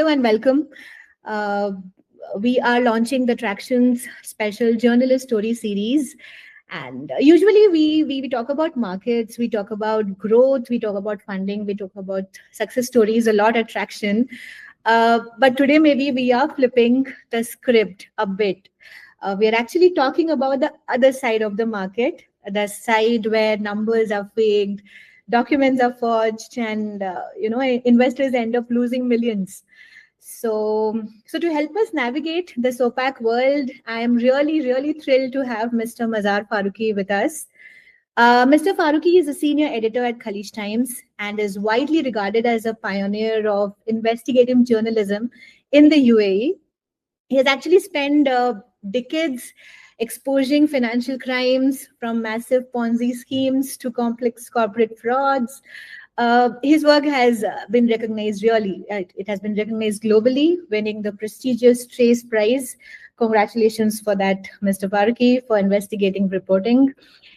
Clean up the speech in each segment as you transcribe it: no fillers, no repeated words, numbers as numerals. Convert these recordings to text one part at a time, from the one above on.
and welcome. Uh, we are launching the Tracxn's special journalist story series. And usually we talk about markets, we talk about growth, we talk about funding, we talk about success stories a lot at Tracxn. But today maybe we are flipping the script a bit. We are actually talking about the other side of the market, the side where numbers are faked, documents are forged, and investors end up losing millions. So to help us navigate this opaque world, I am really thrilled to have Mr. Mazhar Farooqui with us. Mr. Farooqui is a senior editor at Khaleej Times and is widely regarded as a pioneer of investigative journalism in the UAE. He has actually spent decades exposing financial crimes, from massive Ponzi schemes to complex corporate frauds. His work has been recognized it has been recognized globally, winning the prestigious Trace Prize. Congratulations for that, Mr. Farooqui, for investigating reporting.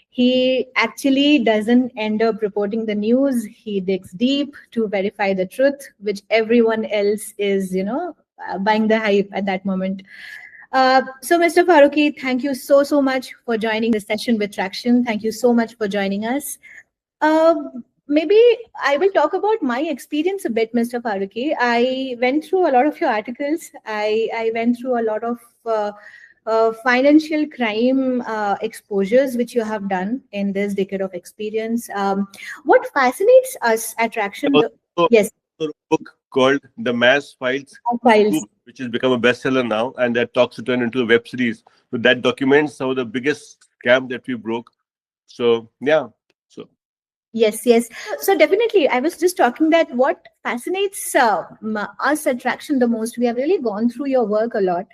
He actually doesn't end up reporting the news. He digs deep to verify the truth, which everyone else is, buying the hype at that moment. So, Mr. Farooqui, thank you so much for joining the session with Tracxn. Thank you so much for joining us. Maybe I will talk about my experience a bit, Mr. Farooqui. I went through a lot of your articles. I went through a lot of financial crime exposures which you have done in this decade of experience. What fascinates us at Tracxn? Yes. A book called The Mass Files, which has become a bestseller now, and that talks to turn into a web series. So that documents some of the biggest scam that we broke. So yeah. Yes. So definitely, I was just talking that what fascinates us at Tracxn the most. We have really gone through your work a lot.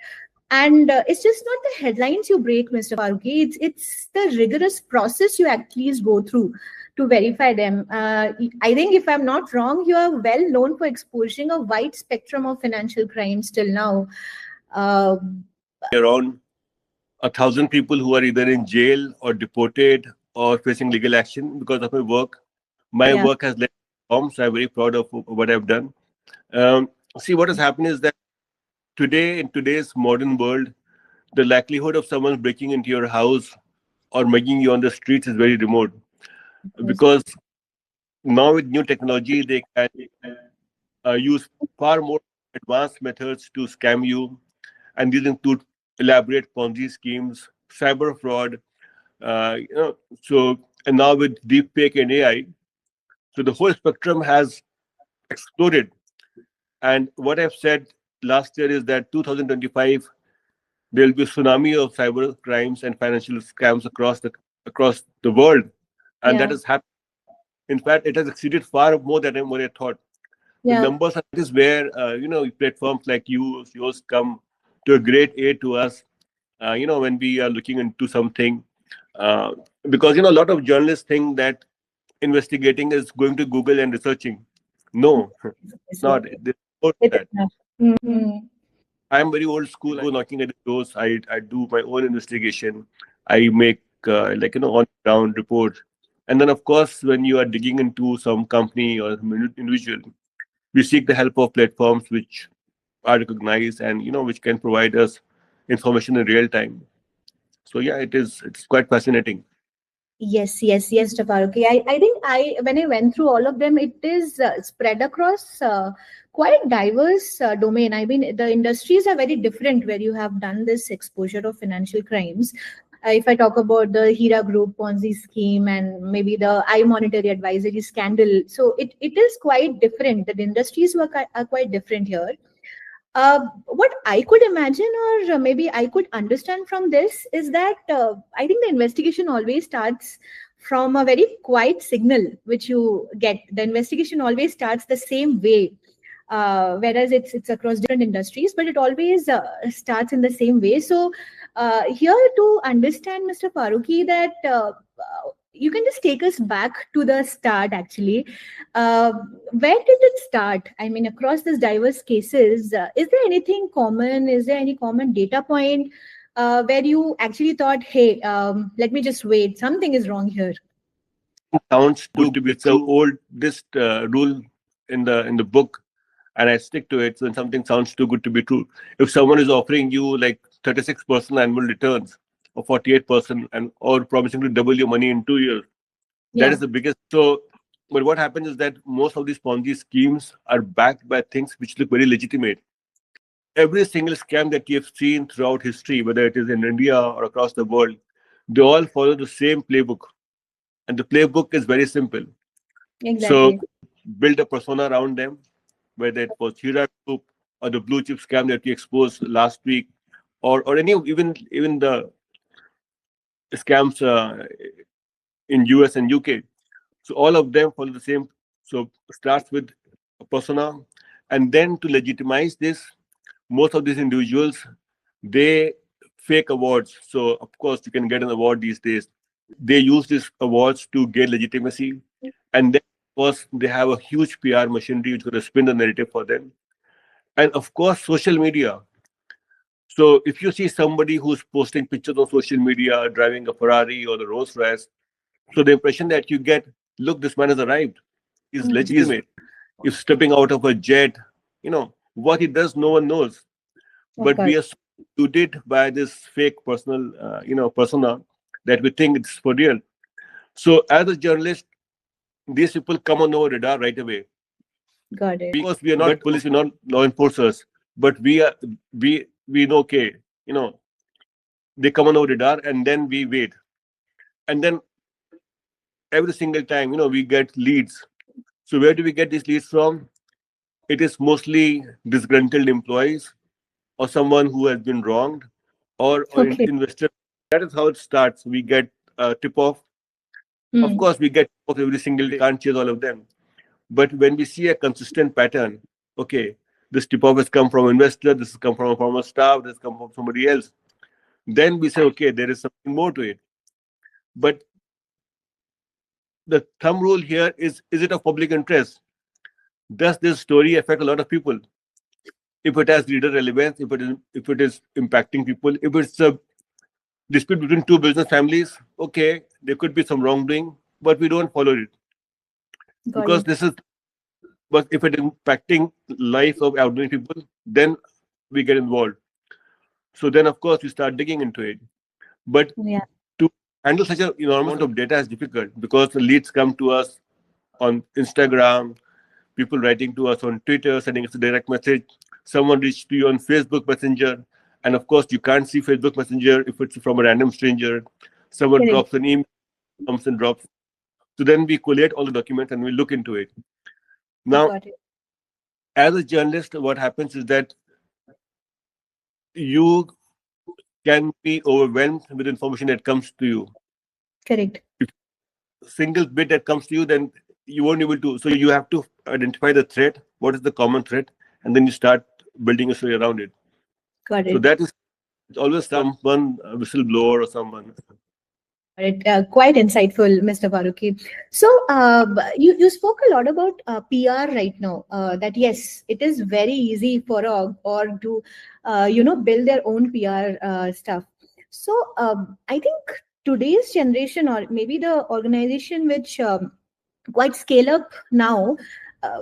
And it's just not the headlines you break, Mr. Farooqui. It's the rigorous process you at least go through to verify them. I think, if I'm not wrong, you are well known for exposing a wide spectrum of financial crimes till now. Around 1,000 people who are either in jail or deported or facing legal action because of my work. My work has led to reform, so I'm very proud of what I've done. See, what has happened is that today, in today's modern world, the likelihood of someone breaking into your house or mugging you on the streets is very remote. Because now with new technology, they can use far more advanced methods to scam you. And these include elaborate Ponzi schemes, cyber fraud, and now with deepfake and AI, so the whole spectrum has exploded. And what I've said last year is that 2025 there will be a tsunami of cyber crimes and financial scams across the world, and that has happened. In fact, it has exceeded far more than what I thought. The numbers are this where platforms like yours come to a great aid to us. When we are looking into something, because a lot of journalists think that investigating is going to Google and researching. No, it's not. I'm very old school. I go knocking at the doors. I do my own investigation. I make on ground report, and then of course when you are digging into some company or individual, we seek the help of platforms which are recognized and which can provide us information in real time. So yeah, it's quite fascinating. Yes, Mr. Farooqui. I think when I went through all of them, it is spread across quite diverse domain. I mean, the industries are very different where you have done this exposure of financial crimes. If I talk about the Hira Group Ponzi scheme and maybe the iMonetary advisory scandal, so it is quite different. The industries are quite different here. What I could imagine, or maybe I could understand from this, is that I think the investigation always starts from a very quiet signal which you get. The investigation always starts the same way, whereas it's across different industries, but it always starts in the same way. So here to understand, Mr. Farooqui, that you can just take us back to the start, actually. Where did it start? I mean, across these diverse cases, is there anything common? Is there any common data point where you actually thought, hey, let me just wait, something is wrong here? Sounds good to be the oldest rule in the book. and I stick to it. So when something sounds too good to be true, if someone is offering you like 36% annual returns or 48% and or promising to double your money in 2 years, that Yeah. is the biggest. So, but what happens is that most of these Ponzi schemes are backed by things which look very legitimate. Every single scam that you've seen throughout history, whether it is in India or across the world, they all follow the same playbook. And the playbook is very simple. So Exactly. build a persona around them, whether it was Hira Group or the blue chip scam that we exposed last week, or any even the scams in US and UK. So all of them follow the same. So starts with a persona, and then to legitimize this, most of these individuals they fake awards. So of course you can get an award these days. They use these awards to gain legitimacy, and then of course they have a huge PR machinery which is going to spin the narrative for them. And of course social media. So if you see somebody who's posting pictures on social media driving a Ferrari or the Rolls Royce, so the impression that you get, look, this man has arrived. He's Mm. legitimate. If stepping out of a jet, what he does, no one knows. Of But course. we are so deluded by this fake personal, persona that we think it's for real. So as a journalist, these people come on our radar right away. Got it. Of course, we are not police, we're not law enforcers, but we know, okay, you know, they come on our radar, and then we wait, and then every single time, we get leads. So where do we get these leads from? It is mostly disgruntled employees or someone who has been wronged or Okay. investor. That is how it starts. We get a tip off. Of Hmm. course, we get tip off every single day. Can't chase all of them. But when we see a consistent pattern, okay, this tip off has come from investor, this has come from a former staff, this has come from somebody else, then we say, okay, there is something more to it. But the thumb rule here is it of public interest? Does this story affect a lot of people? If it has reader relevance, if it is impacting people, if it's a dispute between two business families, okay, there could be some wrongdoing, but we don't follow it Got because it. this is. But if it is impacting life of ordinary people, then we get involved. So then, of course, we start digging into it. But Yeah. to handle such an enormous amount of data is difficult because the leads come to us on Instagram, people writing to us on Twitter, sending us a direct message. Someone reached to you on Facebook Messenger. And of course, you can't see Facebook Messenger if it's from a random stranger. Someone Correct. drops an email, comes and drops. So then we collate all the documents and we look into it. Now, Got it. as a journalist, what happens is that you can be overwhelmed with information that comes to you. Correct. If a single bit that comes to you, then you won't be able to. So you have to identify the threat, what is the common threat, and then you start building a story around it. Got So it. that is always someone, a whistleblower or someone. Quite insightful, Mr. Farooqui. So, you spoke a lot about PR right now. That yes, it is very easy for a or to build their own PR stuff. So, I think today's generation, or maybe the organization which quite scale up now.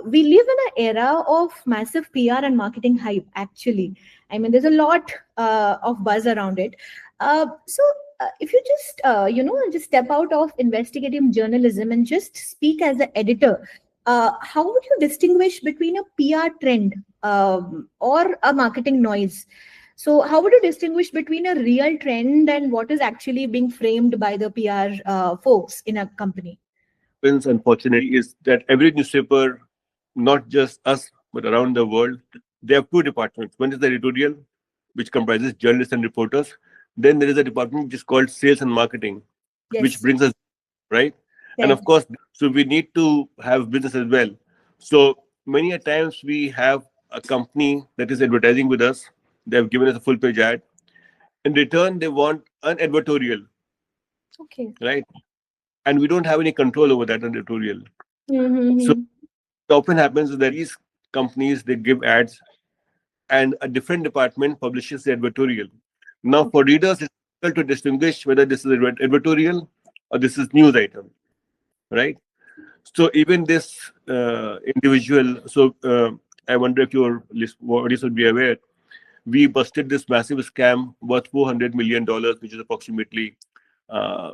We live in an era of massive PR and marketing hype. Actually, I mean, there's a lot of buzz around it. So, if you just just step out of investigative journalism and just speak as an editor, how would you distinguish between a PR trend or a marketing noise? So, how would you distinguish between a real trend and what is actually being framed by the PR folks in a company? Happens, unfortunately, is that every newspaper, not just us, but around the world, they have two departments. One is the editorial, which comprises journalists and reporters. Then there is a department which is called sales and marketing, which Yes. brings us right. And Yes. of course, so we need to have business as well. So many a times we have a company that is advertising with us. They have given us a full page ad. In return, they want an advertorial, Okay. right? And we don't have any control over that advertorial. So Mm-hmm. it often happens that these companies they give ads and a different department publishes the advertorial. Now for readers, it's difficult to distinguish whether this is advertorial or this is news item, right? So even this individual, so I wonder if your audience would be aware. We busted this massive scam worth $400 million, which is approximately uh,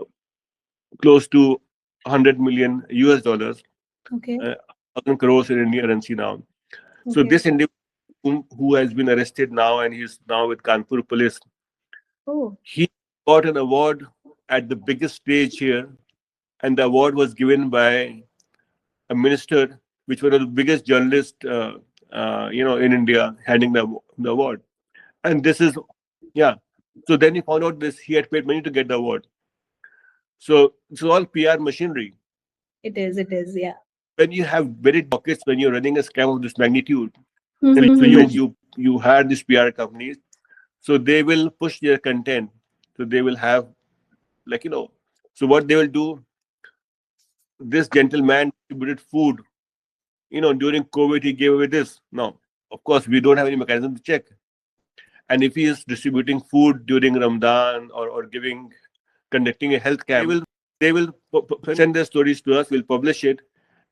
close to 100 million US dollars, Okay. 1,000 crores in Indian currency now. So Okay. this individual who has been arrested now and he's now with Kanpur police, Oh. he got an award at the biggest stage here, and the award was given by a minister, which was the biggest journalist, in India, handing the award. And this is, yeah. So then he found out this he had paid money to get the award. So it's all PR machinery. It is. It is. Yeah. When you have very deep pockets, when you're running a scam of this magnitude, so you hire these PR companies, so they will push their content. So they will have, like, so what they will do, this gentleman distributed food, during COVID, he gave away this. Now, of course, we don't have any mechanism to check. And if he is distributing food during Ramadan or conducting a health camp, they will send their stories to us. We'll publish it,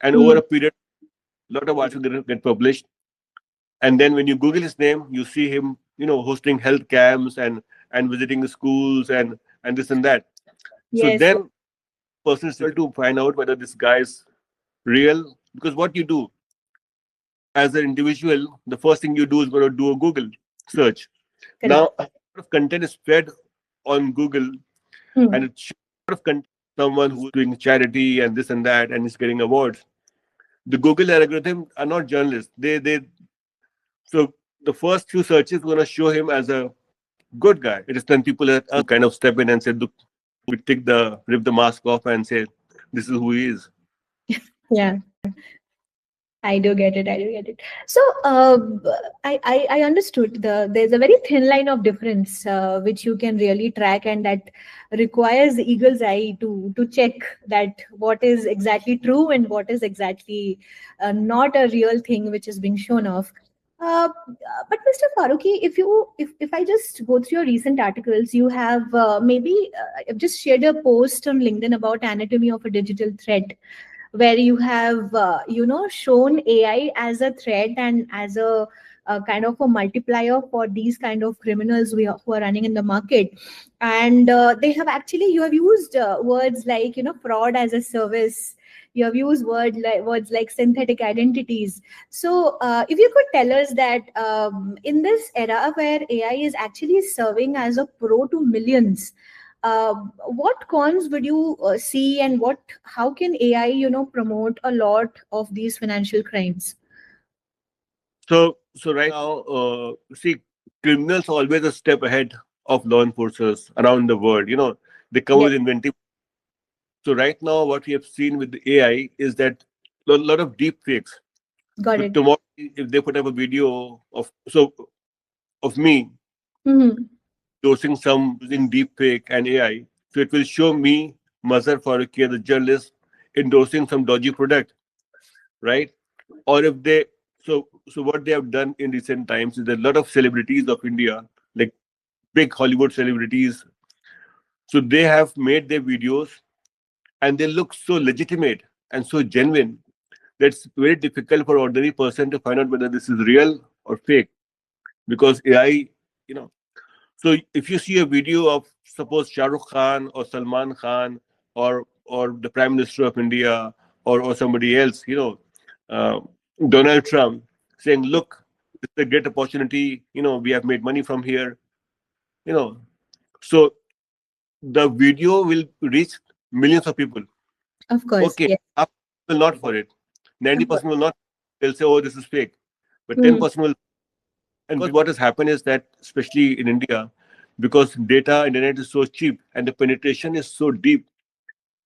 and over a period, a lot of articles get published. And then when you Google his name, you see him, hosting health camps and visiting the schools and this and that. So Yes. then, person is able to find out whether this guy is real, because what you do as an individual, the first thing you do is going to do a Google search. Correct. Now, a lot of content is fed on Google, and it's a lot of content. Someone who's doing charity and this and that and is getting awards. The Google algorithm are not journalists. So the first few searches are going to show him as a good guy. It is then people that kind of step in and say, look, we rip the mask off and say, this is who he is. Yeah. I do get it. I do get it. So, I understood there's a very thin line of difference which you can really track, and that requires the eagle's eye to check that what is exactly true and what is exactly not a real thing which is being shown off. But Mr. Farooqui, if I just go through your recent articles, you have I've just shared a post on LinkedIn about anatomy of a digital threat, where you have shown AI as a threat and as a kind of a multiplier for these kind of criminals who are running in the market. And they have actually, you have used words like fraud as a service. You have used words like synthetic identities. So if you could tell us that in this era where AI is actually serving as a pro to millions, what cons would you see, and how can AI promote a lot of these financial crimes? So right now, see, criminals are always a step ahead of law enforcers around the world. They come with inventive. So right now, what we have seen with the AI is that a lot of deep fakes. Got So it. tomorrow, if they put up a video of me endorsing some using deep fake and AI, so it will show me, Mazhar Farooqui, the journalist, endorsing some dodgy product, right? Or if they so what they have done in recent times is that a lot of celebrities of India, like big Hollywood celebrities, so they have made their videos and they look so legitimate and so genuine that it's very difficult for ordinary person to find out whether this is real or fake, because AI, you know. So if you see a video of, suppose, Shah Rukh Khan or Salman Khan or the Prime Minister of India or somebody else, Donald Trump saying, "Look, it's a great opportunity. We have made money from here." You know, so the video will reach millions of people. Of course. Okay, Yes. half will not for it. Of course. 90% will not. They'll say, "Oh, this is fake," but 10% will. And because what has happened is that, especially in India, because internet is so cheap and the penetration is so deep,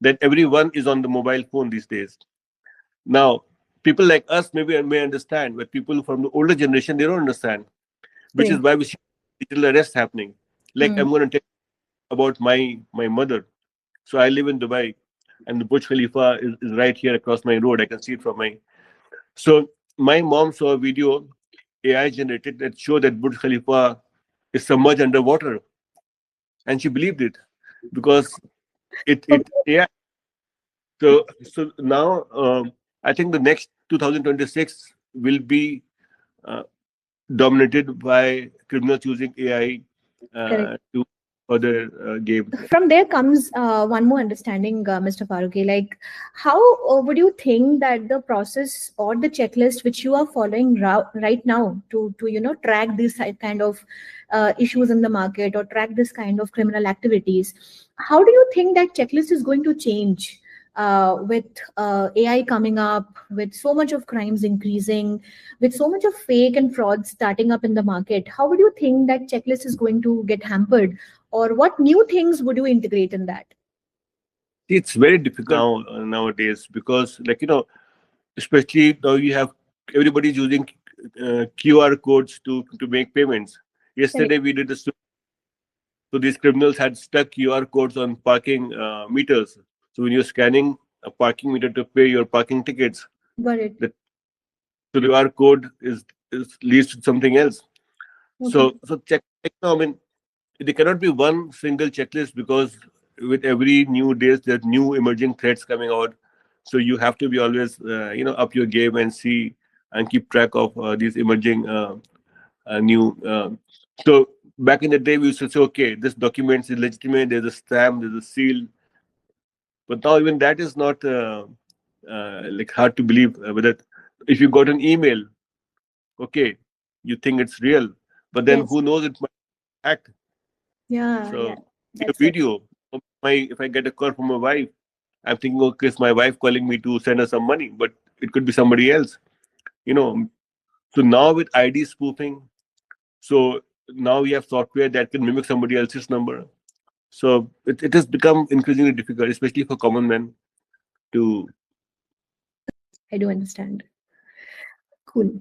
that everyone is on the mobile phone these days. Now, people like us maybe may understand, but people from the older generation, they don't understand, which is Correct. why we see digital arrest happening. Like, I'm going to tell you about my mother. So I live in Dubai, and the Burj Khalifa is right here across my road. I can see it from my. So my mom saw a video, AI generated, that showed that Burj Khalifa is submerged underwater, and she believed it because it AI. So now I think the next 2026 will be uh, dominated by criminals using AI Correct. to further games. From there comes one more understanding, Mr. Farooqui. Like, how would you think that the process or the checklist which you are following right now to track this kind of issues in the market or track this kind of criminal activities? How do you think that checklist is going to change with AI coming up, with so much of crimes increasing, with so much of fake and fraud starting up in the market? How would you think that checklist is going to get hampered? Or what new things would you integrate in that? It's very difficult now nowadays because, like, especially now you have everybody's using QR codes to make payments. Correct. Yesterday we did a so these criminals had stuck QR codes on parking meters. So when you're scanning a parking meter to pay your parking tickets, Got it. the QR code is leads to something else. Okay. So check now. I mean, there cannot be one single checklist because with every new days there's new emerging threats coming out. So you have to be always up your game and see and keep track of these emerging new. So back in the day we used to say, okay, this document is legitimate. There's a stamp, there's a seal. But now even that is not like hard to believe. Whether if you got an email, okay, you think it's real, but then Yes. who knows, it might act. Yeah, yeah. So a That's it. video. If I get a call from my wife, I'm thinking, okay, it's my wife calling me to send her some money, but it could be somebody else. You know. So now with ID spoofing, so now we have software that can mimic somebody else's number. So it has become increasingly difficult, especially for common men to. I do understand. Cool.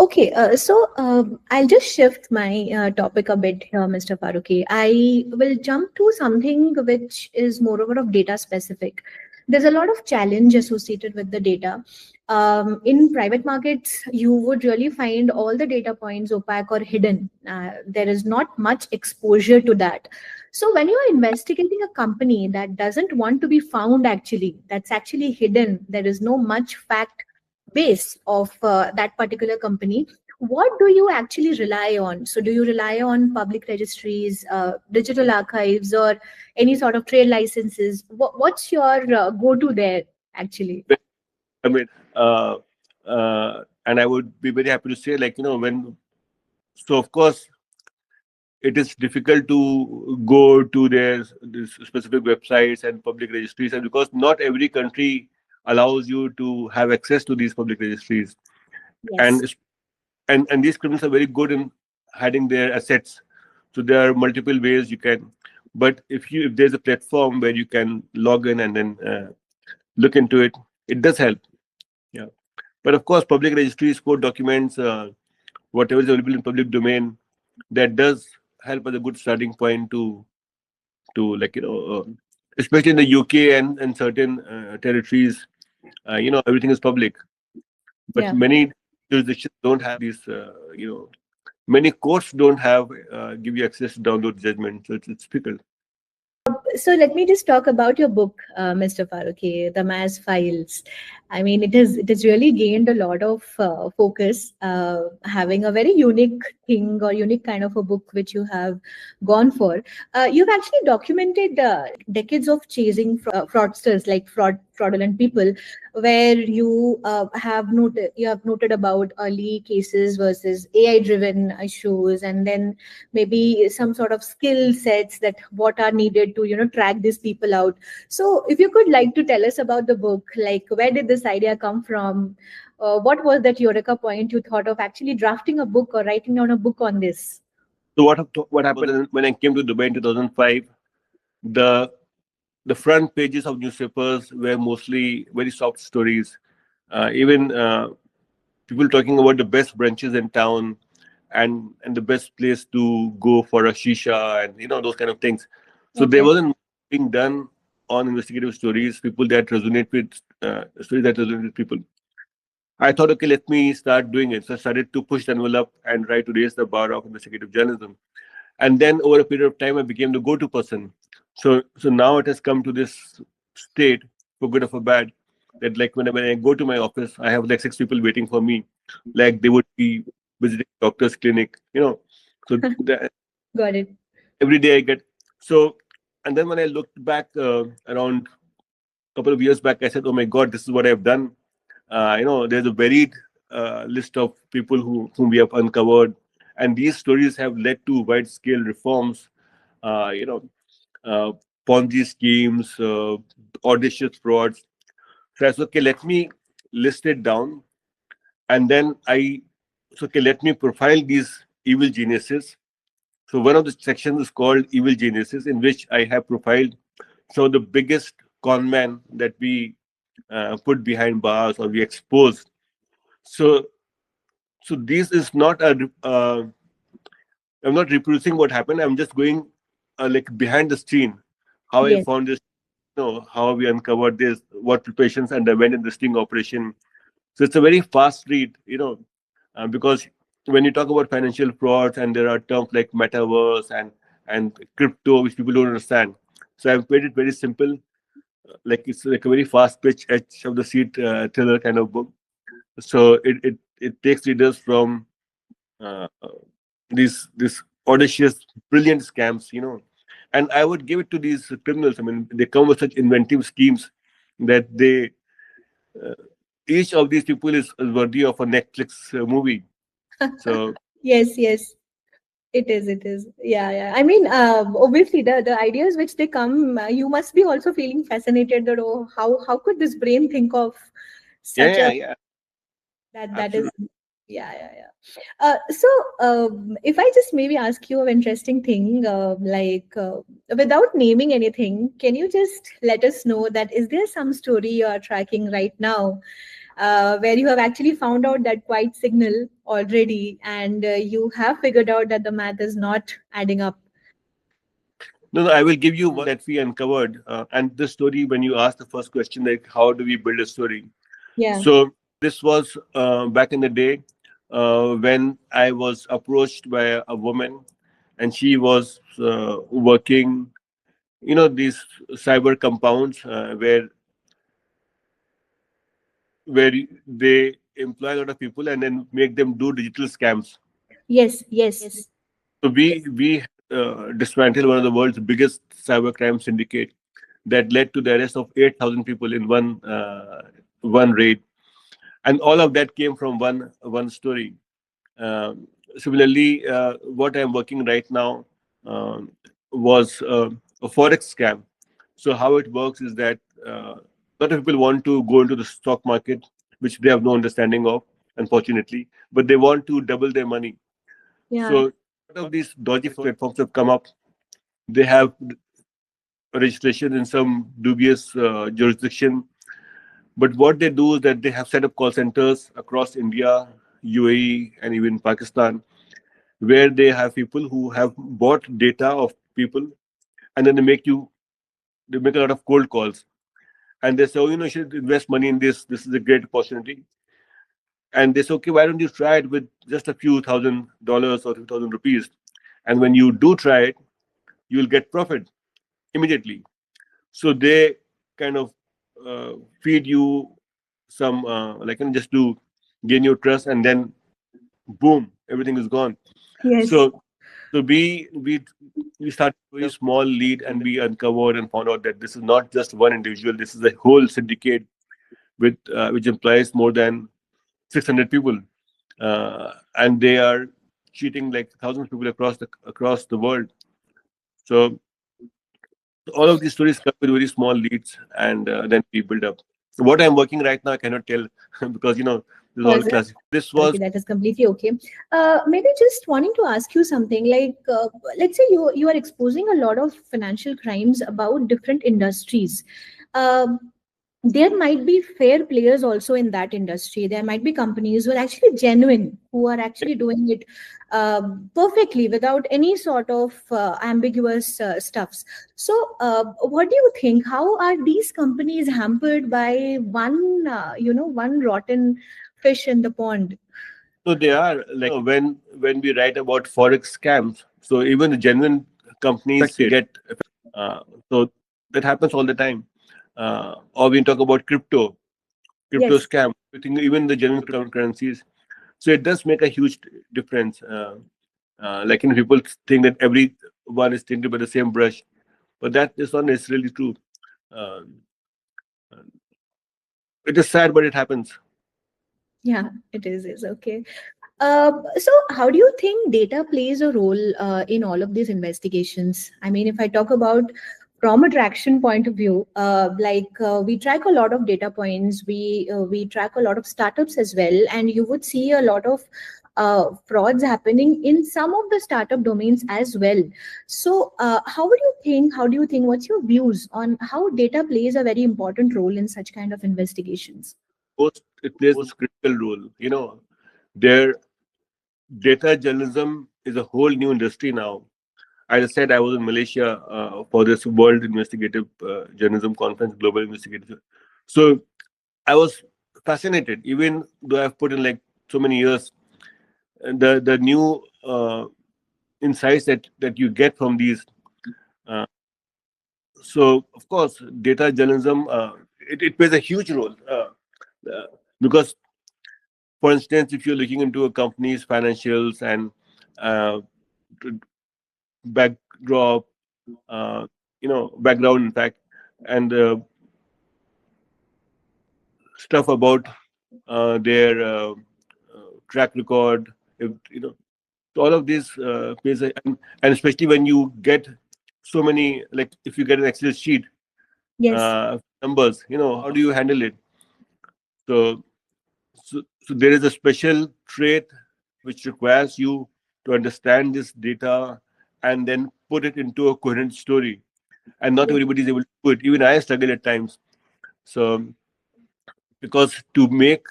Okay, I'll just shift my topic a bit here, Mr. Farooqui. I will jump to something which is moreover of data specific. There's a lot of challenge associated with the data. In private markets, you would really find all the data points opaque or hidden. There is not much exposure to that. So when you are investigating a company that doesn't want to be found, actually, that's actually hidden, there is no much fact base of that particular company, what do you actually rely on? So do you rely on public registries, digital archives, or any sort of trade licenses? What's your go-to there actually? I mean, uh, and I would be very happy to say, like, when. So of course, it is difficult to go to their these specific websites and public registries, and because not every country allows you to have access to these public registries, and Yes. and these criminals are very good in hiding their assets. So there are multiple ways you can, but if there's a platform where you can log in and then look into it, it does help. Yeah, but of course, public registries, court documents, whatever is available in public domain, that does help as a good starting point to like especially in the UK and certain territories, everything is public, but Yeah. many jurisdictions don't have these. Many courts don't have give you access to download judgment, so it's difficult. So let me just talk about your book, Mr. Farooqui, the Mass Files. I mean, it has really gained a lot of focus, having a very unique thing or unique kind of a book which you have gone for. You've actually documented decades of chasing fraudsters, like fraudulent people, where you have noted about early cases versus AI driven issues, and then maybe some sort of skill sets that what are needed to track these people out. So if you could like to tell us about the book, like where did this idea come from? What was that eureka point you thought of actually drafting a book or writing down a book on this? So what happened when I came to Dubai in 2005? The the front pages of newspapers were mostly very soft stories. Even people talking about the best branches in town and the best place to go for a shisha and those kind of things. So there Okay. wasn't being done on investigative stories, people that resonate with stories that resonate with people. I thought, okay, let me start doing it. So I started to push the envelope and try to raise the bar of investigative journalism. And then over a period of time, I became the go-to person. So now it has come to this state, for good or for bad, that like when I go to my office, I have like 6 people waiting for me. Like they would be. visiting doctor's clinic, So Got it. every day I get so, and then when I looked back around a couple of years back, I said, "Oh my God, this is what I've done." There's a varied list of people whom we have uncovered, and these stories have led to wide-scale reforms. Uh, you know, uh, Ponzi schemes, audacious frauds. So I said, okay, let me list it down, and then okay, let me profile these evil geniuses. So one of the sections is called Evil Geniuses, in which I have profiled some of the biggest con men that we put behind bars or we exposed. So, so this is not I'm not reproducing what happened. I'm just going like behind the scene, how I Yes. found this, how we uncovered this, what preparations underwent in the sting operation. So it's a very fast read, because when you talk about financial frauds and there are terms like metaverse and crypto, which people don't understand. So I've made it very simple, like it's like a very fast pitch, edge of the seat thriller kind of book. So it takes readers from uh, these audacious, brilliant scams, and I would give it to these criminals. I mean, they come with such inventive schemes that they uh, each of these people is worthy of a Netflix movie. So Yes, yes. It is, it is. Yeah, yeah. I mean, obviously, the ideas which they come, you must be also feeling fascinated that, oh, how could this brain think of such yeah, a, yeah, that is, absolutely. yeah, yeah, yeah. So, if I just maybe ask you an interesting thing, without naming anything, can you just let us know that is there some story you are tracking right now, where you have actually found out that quiet signal already, and you have figured out that the math is not adding up? No, I will give you one that we uncovered. And the story, when you asked the first question, like, how do we build a story? Yeah. So this was back in the day when I was approached by a woman, and she was working, these cyber compounds where they employ a lot of people and then make them do digital scams. Yes, yes. So we dismantled one of the world's biggest cybercrime syndicate that led to the arrest of 8,000 people in one raid, and all of that came from one story. Similarly, what I'm working right now um, was a forex scam. So how it works is that a lot of people want to go into the stock market, which they have no understanding of, unfortunately, but they want to double their money. Yeah. So a lot of these dodgy platforms have come up. They have registration in some dubious jurisdiction. But what they do is that they have set up call centers across India, UAE, and even Pakistan, where they have people who have bought data of people, and then they make a lot of cold calls, and they say, "Oh, you should invest money in this. This is a great opportunity." And they say, "Okay, why don't you try it with just a few $1,000 or 2,000 rupees? And when you do try it, you'll get profit immediately." So they kind of feed you some like just to gain your trust, and then boom, everything is gone. Yes. So we started a very small lead, and we uncovered and found out that this is not just one individual. This is a whole syndicate with which implies more than 600 people, and they are cheating like thousands of people across the world. So all of these stories come with very small leads, and then we build up. What I'm working right now, I cannot tell because this is all Was classic. This okay, was that is completely okay. Maybe just wanting to ask you something like, let's say you are exposing a lot of financial crimes about different industries. Um there might be fair players also in that industry. There might be companies who are actually genuine, who are actually doing it perfectly without any sort of ambiguous stuffs. So, what do you think? How are these companies hampered by one rotten fish in the pond? so they are like when we write about forex scams. So even the genuine companies get uh, so that happens all the time. Or we talk about crypto Yes. scam. I think even the genuine currencies. So it does make a huge difference. Like, people think that everyone is tinted by the same brush, but that is not necessarily true. Uh, it is sad, but it happens. Yeah, it is okay. So, how do you think data plays a role in all of these investigations? I mean, if I talk about from a traction point of view, we track a lot of data points, we track a lot of startups as well, and you would see a lot of frauds happening in some of the startup domains as well. So, how would you think? How do you think? What's your views on how data plays a very important role in such kind of investigations? It plays a critical role. Their data journalism is a whole new industry now. As I said, I was in Malaysia for this World Investigative Journalism Conference, Global Investigative. So I was fascinated, even though I've put in like so many years. And the new insights that you get from these. Uh, so of course, data journalism it plays a huge role because, for instance, if you're looking into a company's financials and uh, backdrop, background, in fact, and stuff about their track record, if, so all of these plays and especially when you get so many, like if you get an Excel sheet, Yes. numbers, how do you handle it? So, so there is a special trait which requires you to understand this data and then put it into a coherent story. And not everybody is able to do it. Even I struggle at times. So, because to make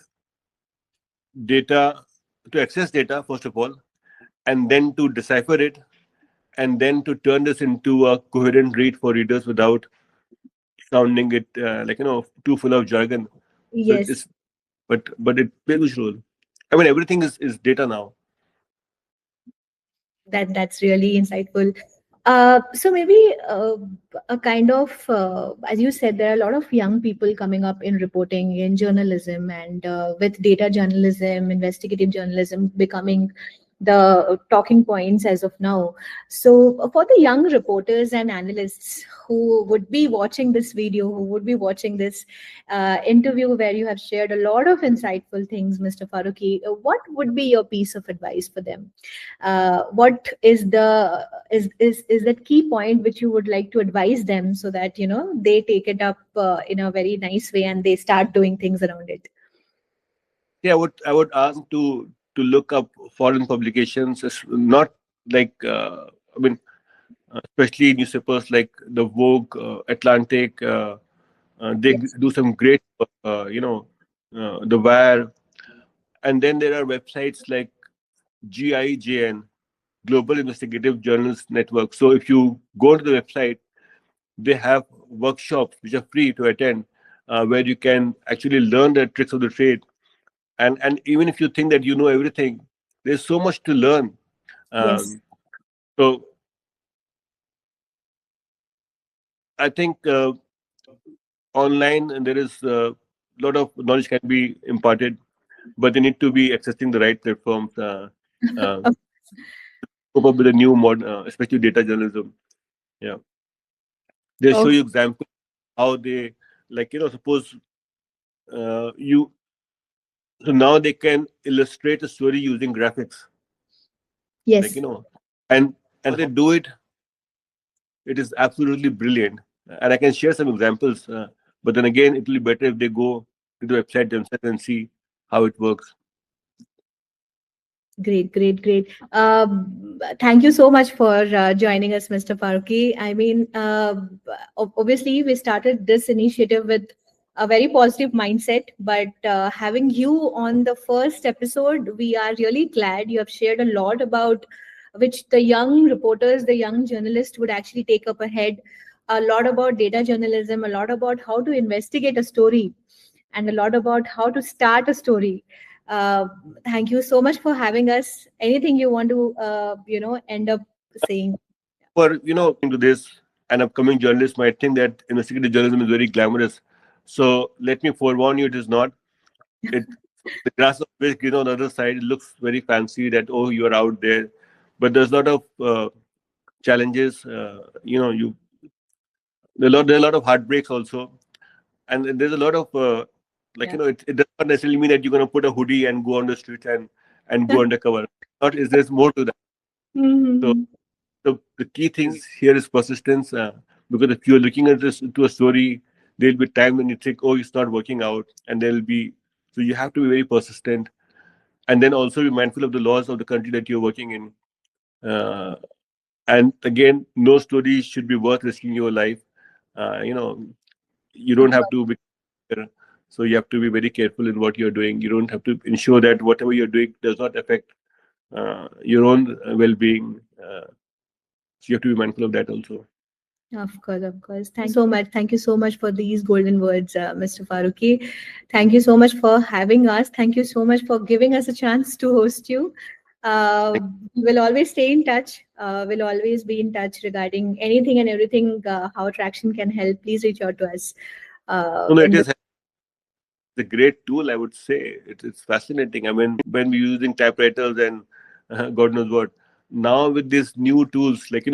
data, to access data, first of all, and then to decipher it, and then to turn this into a coherent read for readers without sounding it too full of jargon. So Yes. it's but it plays a huge role. I mean, everything is data now. That's really insightful. So maybe a kind of, as you said, there are a lot of young people coming up in reporting, in journalism, and with data journalism, investigative journalism becoming the talking points as of now. So for the young reporters and analysts who would be watching this video, who would be watching this interview where you have shared a lot of insightful things, Mr. Farooqui, what would be your piece of advice for them? What is the is that key point which you would like to advise them so that they take it up in a very nice way and they start doing things around it? Yeah, I would ask to look up foreign publications. It's not like I mean, especially newspapers like the Vogue, Atlantic. They Yes. do some great, the Wire, and then there are websites like GIJN, Global Investigative Journals Network. So if you go to the website, they have workshops which are free to attend, where you can actually learn the tricks of the trade. And even if you think that you know everything, there's so much to learn. Yes. So I think online there is a lot of knowledge can be imparted, but they need to be accessing the right platforms. Uh, Cope up with the new modern, especially data journalism. Yeah, they show Oh, you examples how they, like, suppose you, so now they can illustrate a story using graphics, like, yes. and they do it. It is absolutely brilliant, and I can share some examples. But then again, it will be better if they go to the website themselves and see how it works. Great, great, great. Thank you so much for joining us, Mr. Farooqui. I mean, obviously, we started this initiative with a very positive mindset, but having you on the first episode, we are really glad you have shared a lot about which the young reporters, the young journalists would actually take up ahead. A lot about data journalism, a lot about how to investigate a story, and a lot about how to start a story. uh, Thank you so much for having us. Anything you want to end up saying? For into this, an upcoming journalist might think that investigative journalism is very glamorous. So let me forewarn you, it is not. It's The grass of which green on the other side, it looks very fancy that, oh, you are out there. But there's a lot of challenges. There are a lot of heartbreaks also. And there's a lot of, it does not necessarily mean that you're going to put a hoodie and go on the street and go undercover. Not, is there's more to that. So Mhm. the key things here is persistence. Because if you're looking at this into a story, there'll be time when you think, oh, it's not working out, and there'll be, so you have to be very persistent, and then also be mindful of the laws of the country that you're working in. Uh, and again, no story should be worth risking your life. You know, you Of don't have course. to be, so you have to be very careful in what you're doing. You don't have to ensure that whatever you're doing does not affect your own well-being. So you have to be mindful of that also. Of course, of course. Thank you so much. Thank you so much for these golden words, Mr. Farooqui. Thank you so much for having us. Thank you so much for giving us a chance to host you. We will always stay in touch. We'll always be in touch regarding anything and everything, how Tracxn can help. Please reach out to us. No, it In the is a great tool, I would say. It's fascinating. I mean, when we're using typewriters and God knows what, now with these new tools, like,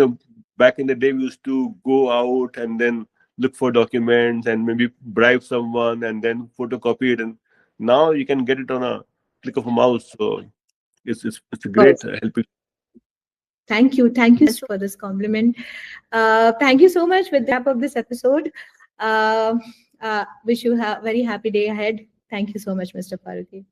back in the day, we used to go out and then look for documents and maybe bribe someone and then photocopy it. And now you can get it on a click of a mouse. So it's a great helping. Thank you so much for this compliment. Thank you so much. With wrap up this episode, uh, wish you a very happy day ahead. Thank you so much, Mr. Farooqui.